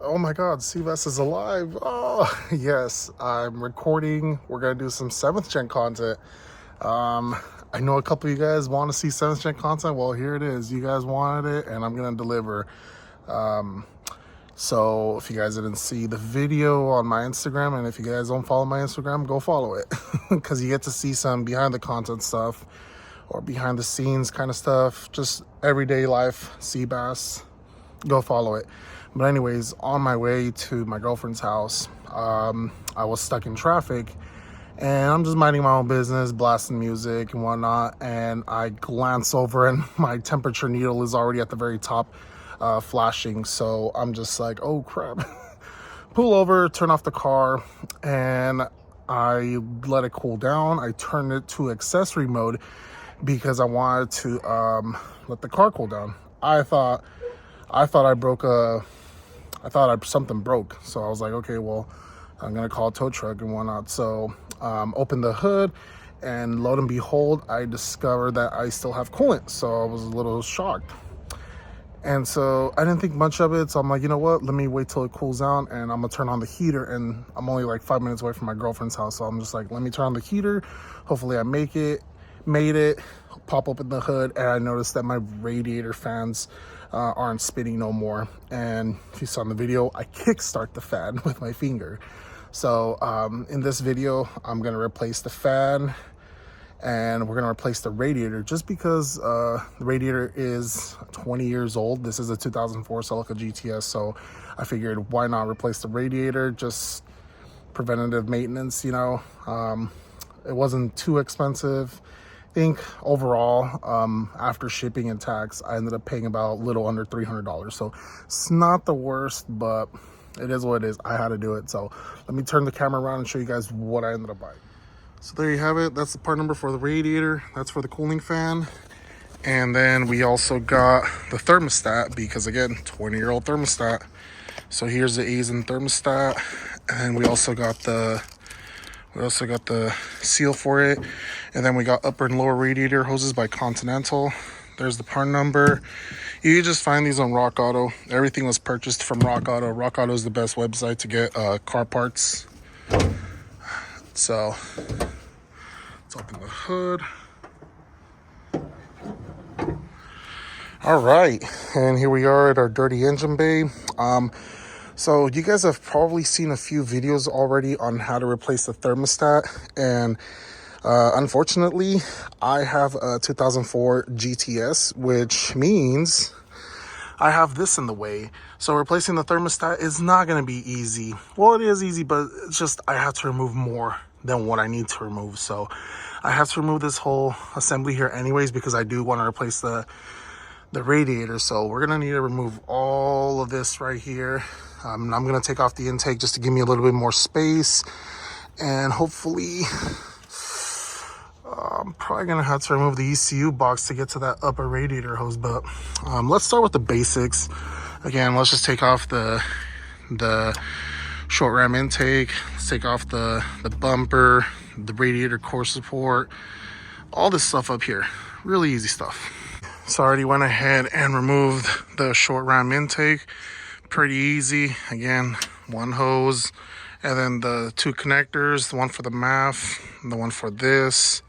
Oh my God, Seabass is alive. Oh, yes, I'm recording. We're going to do some 7th gen content. I know a couple of you guys want to see 7th gen content. Well, here it is. You guys wanted it, and I'm going to deliver. So if you guys didn't see the video on my Instagram, and if you guys don't follow my Instagram, go follow it. Because you get to see some behind the content stuff or behind the scenes kind of stuff. Just everyday life, Seabass. Go follow it. But anyways, on my way to my girlfriend's house, I was stuck in traffic, and I'm just minding my own business, blasting music and whatnot, and I glance over and my temperature needle is already at the very top, flashing. So I'm just like, oh crap. Pull over, turn off the car, and I let it cool down. I turned it to accessory mode because I wanted to let the car cool down. I thought something broke. So I was like, okay, well, I'm gonna call a tow truck and whatnot. So opened the hood, and lo and behold, I discovered that I still have coolant. So I was a little shocked. And so I didn't think much of it. So I'm like, you know what? Let me wait till it cools down, and I'm gonna turn on the heater. And I'm only like 5 minutes away from my girlfriend's house. So I'm just like, let me turn on the heater. Hopefully I made it, pop open the hood, and I noticed that my radiator fans aren't spinning no more. And if you saw in the video, I kickstart the fan with my finger. So in this video, I'm gonna replace the fan, and we're gonna replace the radiator, just because the radiator is 20 years old. This is a 2004 Celica GT-S, so I figured why not replace the radiator, just preventative maintenance, you know. It wasn't too expensive. I think overall, after shipping and tax, I ended up paying about a little under $300. So it's not the worst, but it is what it is. I had to do it. So let me turn the camera around and show you guys what I ended up buying. So there you have it. That's the part number for the radiator. That's for the cooling fan. And then we also got the thermostat, because again, 20-year-old thermostat. So here's the A's in thermostat. And we also got the seal for it. And then we got upper and lower radiator hoses by Continental. There's the part number. You can just find these on Rock Auto. Everything was purchased from Rock Auto. Rock Auto is the best website to get car parts. So let's open the hood. All right, and here we are at our dirty engine bay. So you guys have probably seen a few videos already on how to replace the thermostat, and unfortunately, I have a 2004 GT-S, which means I have this in the way. So replacing the thermostat is not going to be easy. Well, it is easy, but it's just I have to remove more than what I need to remove. So I have to remove this whole assembly here anyways, because I do want to replace the radiator. So we're going to need to remove all of this right here. I'm going to take off the intake just to give me a little bit more space, and hopefully I'm probably going to have to remove the ECU box to get to that upper radiator hose. But let's start with the basics. Again, let's just take off the short ram intake. Let's take off the bumper, the radiator core support, all this stuff up here. Really easy stuff. So I already went ahead and removed the short ram intake. Pretty easy. Again, one hose, and then the two connectors, the one for the MAF, the one for this.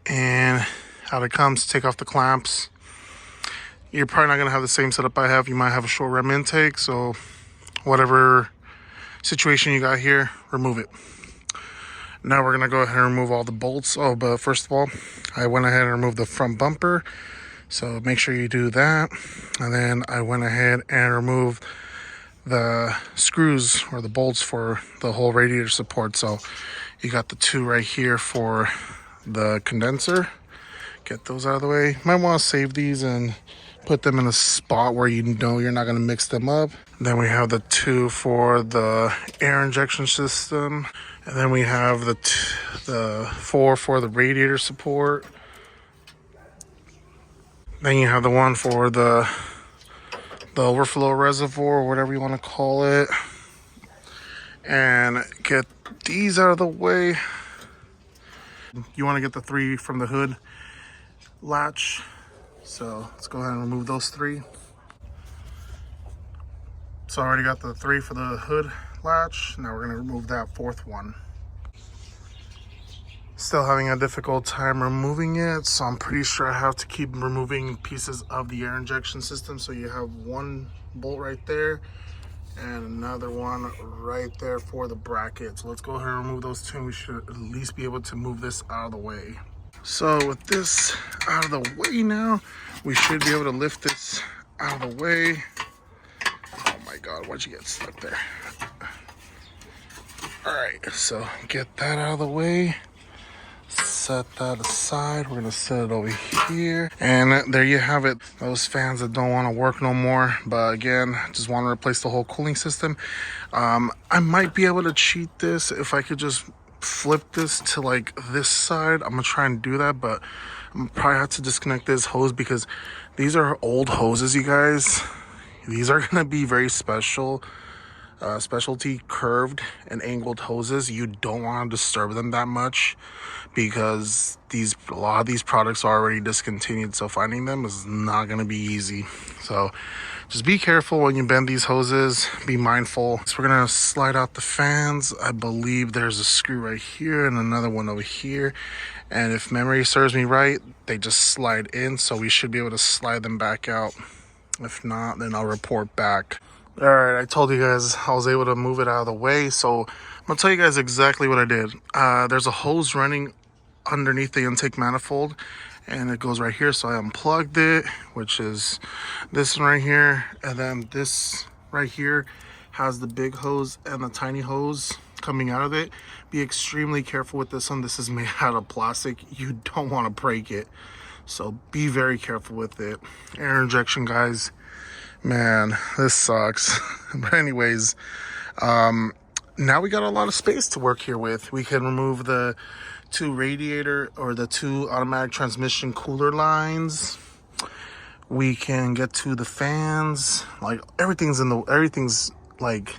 And out it comes. Take off the clamps. You're probably not going to have the same setup I have. You might have a short ram intake, so whatever situation you got here, remove it. Now we're going to go ahead and remove all the bolts. Oh, but first of all, I went ahead and removed the front bumper. So make sure you do that. And then I went ahead and removed the screws or the bolts for the whole radiator support. So you got the two right here for the condenser. Get those out of the way. Might want to save these and put them in a spot where you know you're not going to mix them up. Then we have the two for the air injection system. And then we have the four for the radiator support. Then you have the one for the overflow reservoir, or whatever you want to call it. And get these out of the way. You want to get the three from the hood latch. So let's go ahead and remove those three. So I already got the 3 for the hood latch. Now we're gonna remove that 4th one. Still having a difficult time removing it, so I'm pretty sure I have to keep removing pieces of the air injection system. So you have one bolt right there and another one right there for the bracket. So let's go ahead and remove those 2. We should at least be able to move this out of the way. So with this out of the way now, we should be able to lift this out of the way. Oh my God, why'd you get stuck there? All right, so get that out of the way. Set that aside. We're gonna set it over here, and there you have it. Those fans that don't want to work no more, but again, just want to replace the whole cooling system. I might be able to cheat this if I could just flip this to like this side. I'm gonna try and do that, but I'm probably have to disconnect this hose because these are old hoses, you guys. These are gonna be very special. Specialty curved and angled hoses. You don't want to disturb them that much because a lot of these products are already discontinued, so finding them is not going to be easy. So just be careful when you bend these hoses. Be mindful. So we're going to slide out the fans. I believe there's a screw right here and another one over here, and if memory serves me right, they just slide in, so we should be able to slide them back out. If not, then I'll report back. All right, I told you guys I was able to move it out of the way, so I'm gonna tell you guys exactly what I did. There's a hose running underneath the intake manifold, and it goes right here, so I unplugged it, which is this one right here, and then this right here has the big hose and the tiny hose coming out of it. Be extremely careful with this one. This is made out of plastic. You don't want to break it, so be very careful with it. Air injection, guys. Man, this sucks. But anyways, now we got a lot of space to work here with. We can remove the 2 radiator or the 2 automatic transmission cooler lines. We can get to the fans. Like everything's like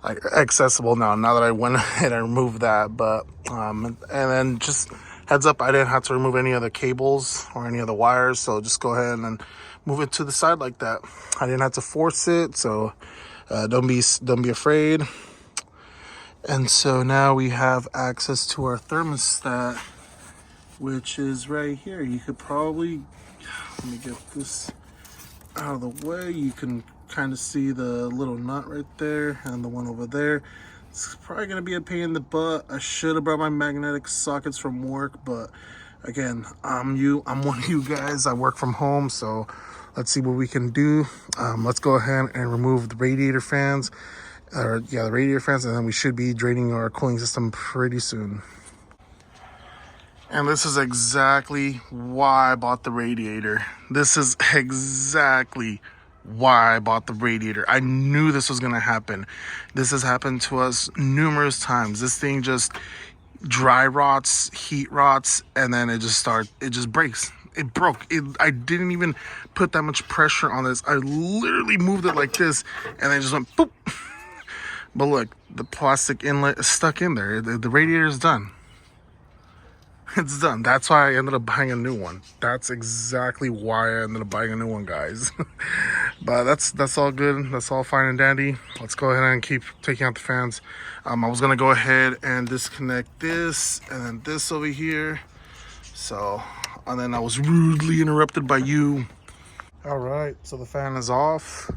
accessible now that I went ahead and removed that. But and then just heads up, I didn't have to remove any other cables or any other wires, so just go ahead and move it to the side like that. I didn't have to force it, so don't be afraid. And so now we have access to our thermostat, which is right here. You could probably, let me get this out of the way. You can kind of see the little nut right there and the one over there. It's probably gonna be a pain in the butt. I should have brought my magnetic sockets from work, but again, I'm one of you guys. I work from home, so let's see what we can do. Let's go ahead and remove the radiator fans, the radiator fans, and then we should be draining our cooling system pretty soon. And this is exactly why I bought the radiator. This is exactly why I bought the radiator. I knew this was gonna happen. This has happened to us numerous times. This thing just dry rots, heat rots, and then it just breaks. It broke. I didn't even put that much pressure on this. I literally moved it like this, and then it just went boop. But look, the plastic inlet is stuck in there. The radiator is done. It's done. That's why I ended up buying a new one. That's exactly why I ended up buying a new one, guys. But that's all good. That's all fine and dandy. Let's go ahead and keep taking out the fans. I was gonna go ahead and disconnect this and then this over here. So, and then I was rudely interrupted by you. All right, so the fan is off.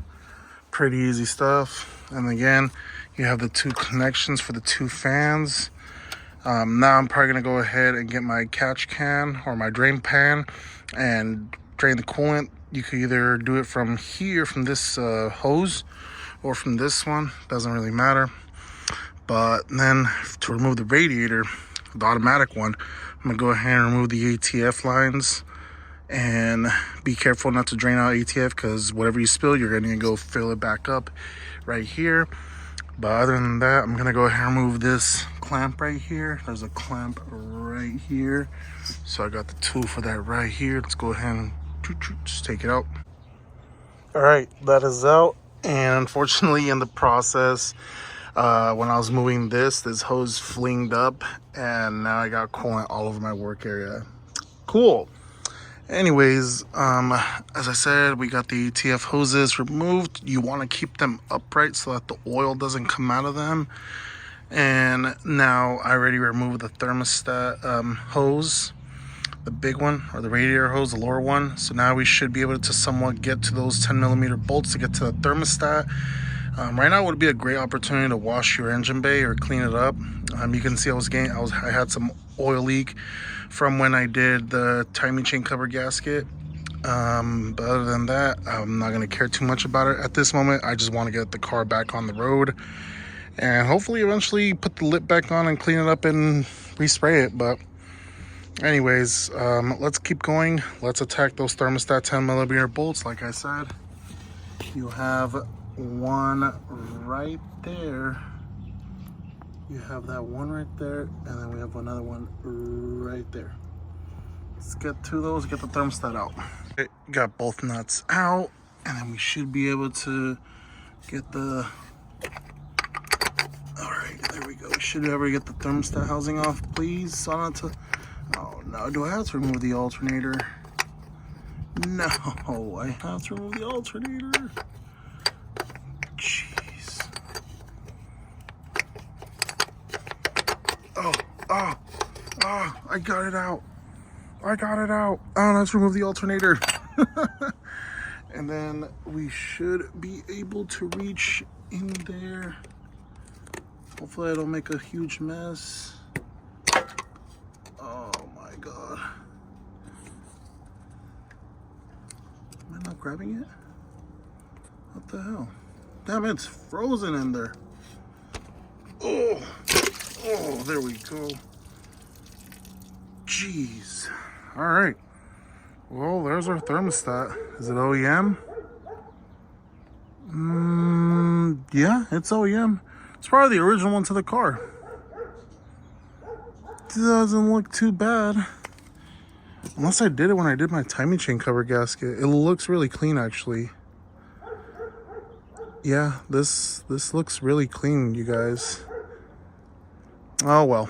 Pretty easy stuff. And again, you have the 2 connections for the 2 fans. Now I'm probably gonna go ahead and get my catch can or my drain pan and drain the coolant. You could either do it from here, from this hose, or from this one. Doesn't really matter. But then to remove the radiator, the automatic one, I'm gonna go ahead and remove the ATF lines and be careful not to drain out ATF, because whatever you spill, you're gonna go fill it back up right here. But other than that, I'm gonna go ahead and remove this clamp right here. There's a clamp right here. So I got the tool for that right here. Let's go ahead and just take it out. All right, that is out. And unfortunately in the process, when I was moving this hose flinged up, and now I got coolant all over my work area. Cool. Anyways, as I said, we got the ATF hoses removed. You want to keep them upright so that the oil doesn't come out of them. And now I already removed the thermostat hose, the big one, or the radiator hose, the lower one. So now we should be able to somewhat get to those 10mm bolts to get to the thermostat. Right now would be a great opportunity to wash your engine bay or clean it up. You can see I had some oil leak from when I did the timing chain cover gasket. But other than that, I'm not gonna care too much about it at this moment. I just want to get the car back on the road and hopefully eventually put the lip back on and clean it up and respray it. But anyways, let's keep going. Let's attack those thermostat 10mm bolts. Like I said, you have one right there. You have that one right there, and then we have another one right there. Let's get to those, get the thermostat out. Okay, got both nuts out, and then we should be able to get the, all right, there we go. We should be able to get the thermostat housing off, please. So not to, oh no, do I have to remove the alternator? No, I have to remove the alternator. Jeez. Oh, I got it out. I got it out. Oh, let's remove the alternator. And then we should be able to reach in there. Hopefully I don't make a huge mess. Oh my God. Am I not grabbing it? What the hell? Damn, it's frozen in there. Oh, there we go. Jeez. All right. Well, there's our thermostat. Is it OEM? Yeah, it's OEM. It's probably the original one to the car. Doesn't look too bad. Unless I did it when I did my timing chain cover gasket. It looks really clean, actually. Yeah, this looks really clean, you guys. Oh, well.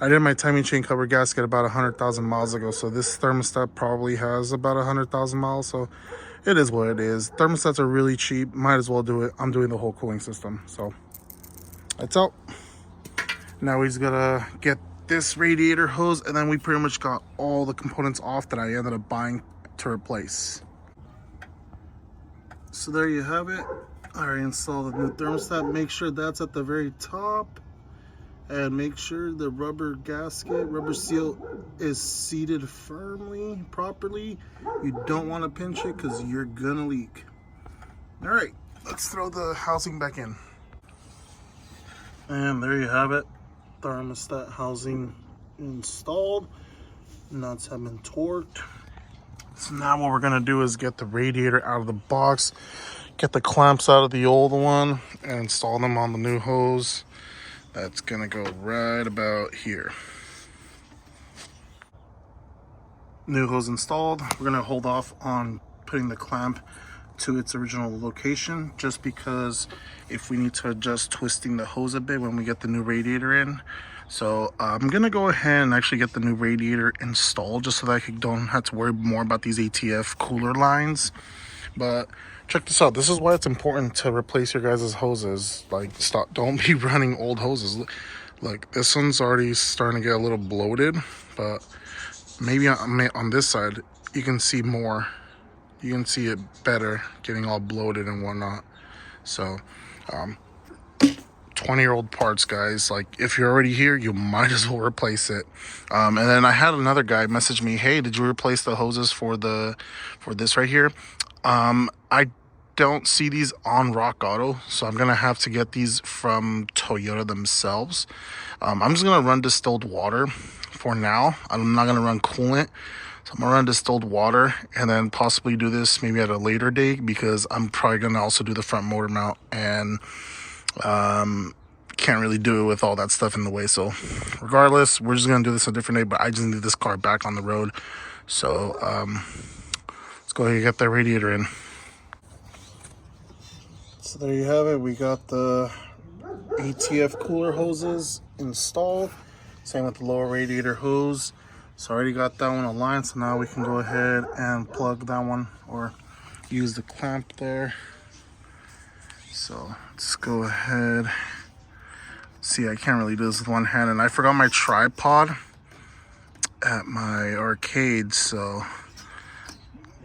I did my timing chain cover gasket about 100,000 miles ago, so this thermostat probably has about 100,000 miles, so it is what it is. Thermostats are really cheap. Might as well do it. I'm doing the whole cooling system, so that's out. Now he's gonna get this radiator hose, and then we pretty much got all the components off that I ended up buying to replace. So there you have it. I already installed the new thermostat. Make sure that's at the very top. And make sure the rubber gasket, rubber seal is seated firmly, properly. You don't want to pinch it because you're gonna leak. All right, let's throw the housing back in. And there you have it. Thermostat housing installed. Nuts have been torqued. So now what we're gonna do is get the radiator out of the box, get the clamps out of the old one, and install them on the new hose. That's gonna go right about here. New hose installed. We're gonna hold off on putting the clamp to its original location just because if we need to adjust twisting the hose a bit when we get the new radiator in. So I'm gonna go ahead and actually get the new radiator installed just so that I don't have to worry more about these ATF cooler lines. But check this out. This is why it's important to replace your guys' hoses. Like, don't be running old hoses. Look, this one's already starting to get a little bloated, but maybe on this side you can see more. You can see it better, getting all bloated and whatnot. So 20-year-old parts, guys. Like, if you're already here, you might as well replace it. And then I had another guy message me, hey, did you replace the hoses for this right here? I don't see these on Rock Auto, so I'm gonna have to get these from Toyota themselves. I'm just gonna run distilled water for now. I'm not gonna run coolant, so I'm gonna run distilled water and then possibly do this maybe at a later date because I'm probably gonna also do the front motor mount and can't really do it with all that stuff in the way. So regardless, we're just gonna do this a different day, but I just need this car back on the road. So let's go ahead and get that radiator in. So there you have it. We got the ATF cooler hoses installed. Same with the lower radiator hose. So I already got that one aligned, so now we can go ahead and plug that one or use the clamp there. So let's go ahead. See, I can't really do this with one hand, and I forgot my tripod at my arcade, so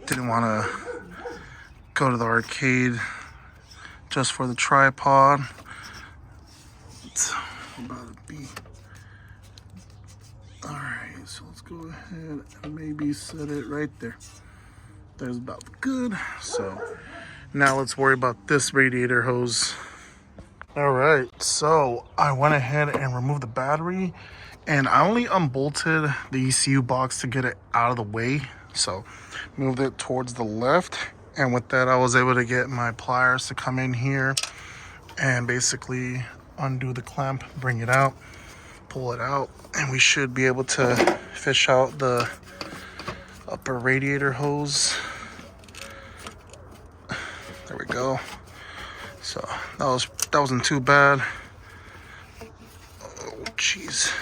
didn't want to go to the arcade just for the tripod. It's about to be. Alright, so let's go ahead and maybe set it right there. There's about good. So now let's worry about this radiator hose. Alright, so I went ahead and removed the battery, and I only unbolted the ECU box to get it out of the way. So moved it towards the left, and with that I was able to get my pliers to come in here and basically undo the clamp, bring it out, pull it out, and we should be able to fish out the upper radiator hose. There we go. So that wasn't too bad. Oh jeez.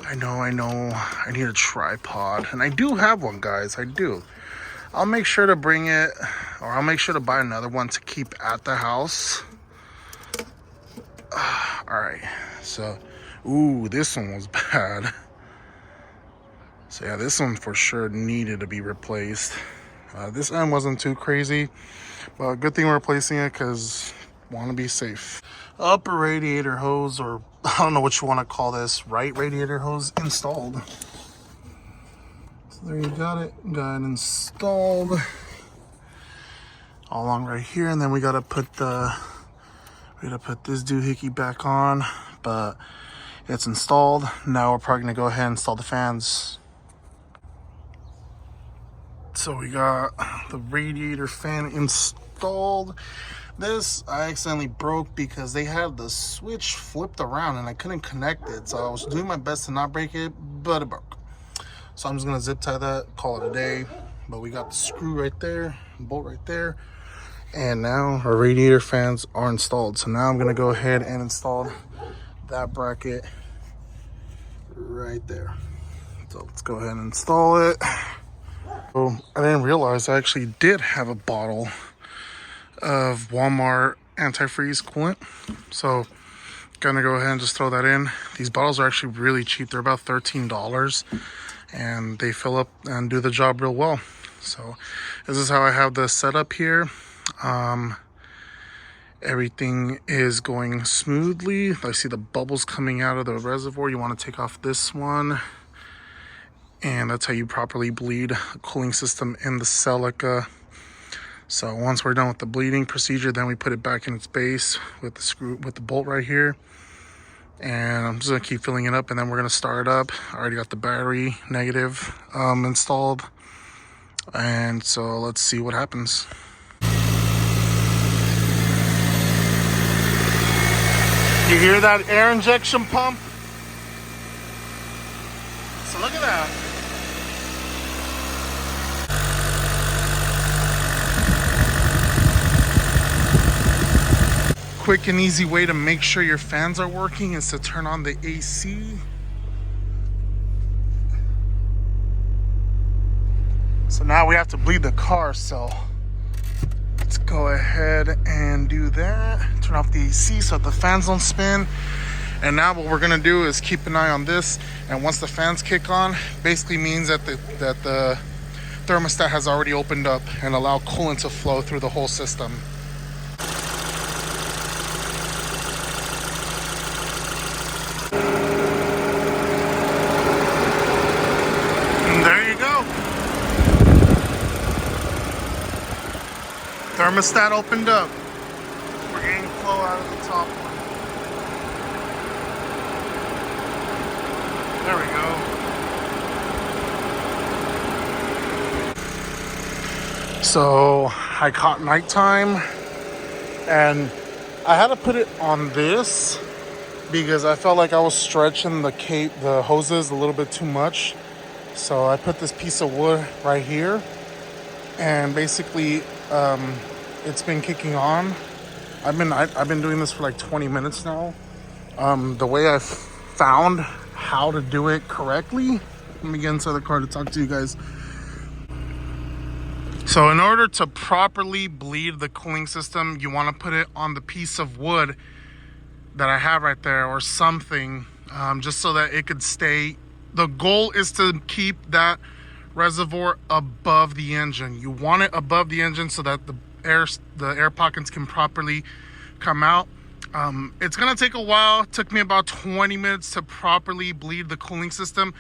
I know. I need a tripod, and I do have one, guys. I do. I'll make sure to bring it, or I'll make sure to buy another one to keep at the house. All right. So, ooh, this one was bad. So yeah, this one for sure needed to be replaced. This end wasn't too crazy, but good thing we're replacing it because want to be safe. Upper radiator hose, or I don't know what you want to call this, right radiator hose installed. So there you got it installed all along right here, and then we gotta put this doohickey back on, but it's installed. Now we're probably gonna go ahead and install the fans. So we got the radiator fan installed. This I accidentally broke because they had the switch flipped around and I couldn't connect it. So I was doing my best to not break it, but it broke. So I'm just gonna zip tie that, call it a day. But we got the screw right there, bolt right there. And now our radiator fans are installed. So now I'm gonna go ahead and install that bracket right there. So let's go ahead and install it. So I didn't realize I actually did have a bottle of Walmart antifreeze coolant. So gonna go ahead and just throw that in. These bottles are actually really cheap. They're about $13 and they fill up and do the job real well. So this is how I have this set up here. Everything is going smoothly. I see the bubbles coming out of the reservoir. You want to take off this one. And that's how you properly bleed a cooling system in the Celica. So once we're done with the bleeding procedure, then we put it back in its base with the screw, with the bolt right here. And I'm just gonna keep filling it up, and then we're gonna start it up. I already got the battery negative installed. And so let's see what happens. You hear that air injection pump? So look at that. Quick and easy way to make sure your fans are working is to turn on the AC. So now we have to bleed the car, so let's go ahead and do that. Turn off the AC so that the fans don't spin. And now what we're gonna do is keep an eye on this, and once the fans kick on, basically means that the thermostat has already opened up and allowed coolant to flow through the whole system. And there you go. Thermostat opened up. We're getting flow out of the top one. There we go. So I caught nighttime, and I had to put it on this because I felt like I was stretching the hoses a little bit too much. So I put this piece of wood right here, and basically it's been kicking on. I've been doing this for like 20 minutes now. The way I've found how to do it correctly. Let me get inside the car to talk to you guys. So in order to properly bleed the cooling system, you want to put it on the piece of wood that I have right there or something, just so that it could stay. The goal is to keep that reservoir above the engine. You want it above the engine so that the air pockets can properly come out. It's gonna take a while. It took me about 20 minutes to properly bleed the cooling system.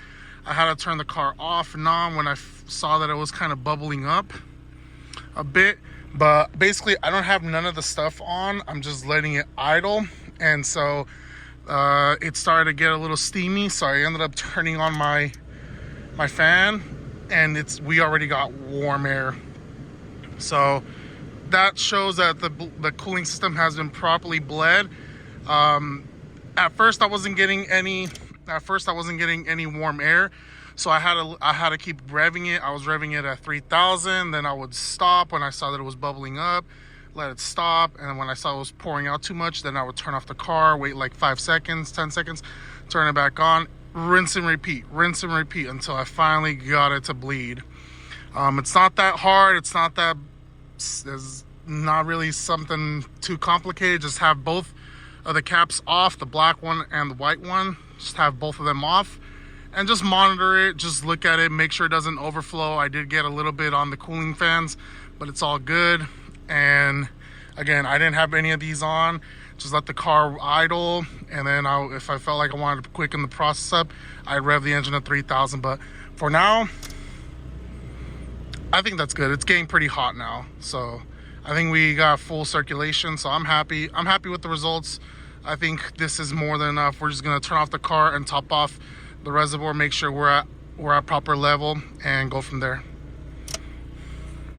I had to turn the car off and on when I saw that it was kind of bubbling up a bit, but basically I don't have none of the stuff on. I'm just letting it idle, and so it started to get a little steamy, so I ended up turning on my fan, and we already got warm air. So that shows that the cooling system has been properly bled. At first I wasn't getting any warm air, so I had to keep revving it. I was revving it at 3,000, then I would stop when I saw that it was bubbling up, let it stop, and when I saw it was pouring out too much, then I would turn off the car, wait like 5 seconds, 10 seconds, turn it back on, rinse and repeat until I finally got it to bleed. It's not that hard. It's not really something too complicated. Just have both of the caps off, the black one and the white one. Just have both of them off and just monitor it. Just look at it, make sure it doesn't overflow. I did get a little bit on the cooling fans, but it's all good. And again, I didn't have any of these on. Just let the car idle, and then if I felt like I wanted to quicken the process up, I'd rev the engine at 3,000. But for now, I think that's good. It's getting pretty hot now, so I think we got full circulation, so I'm happy. I'm happy with the results. I think this is more than enough. We're just gonna turn off the car and top off the reservoir, make sure we're at proper level, and go from there.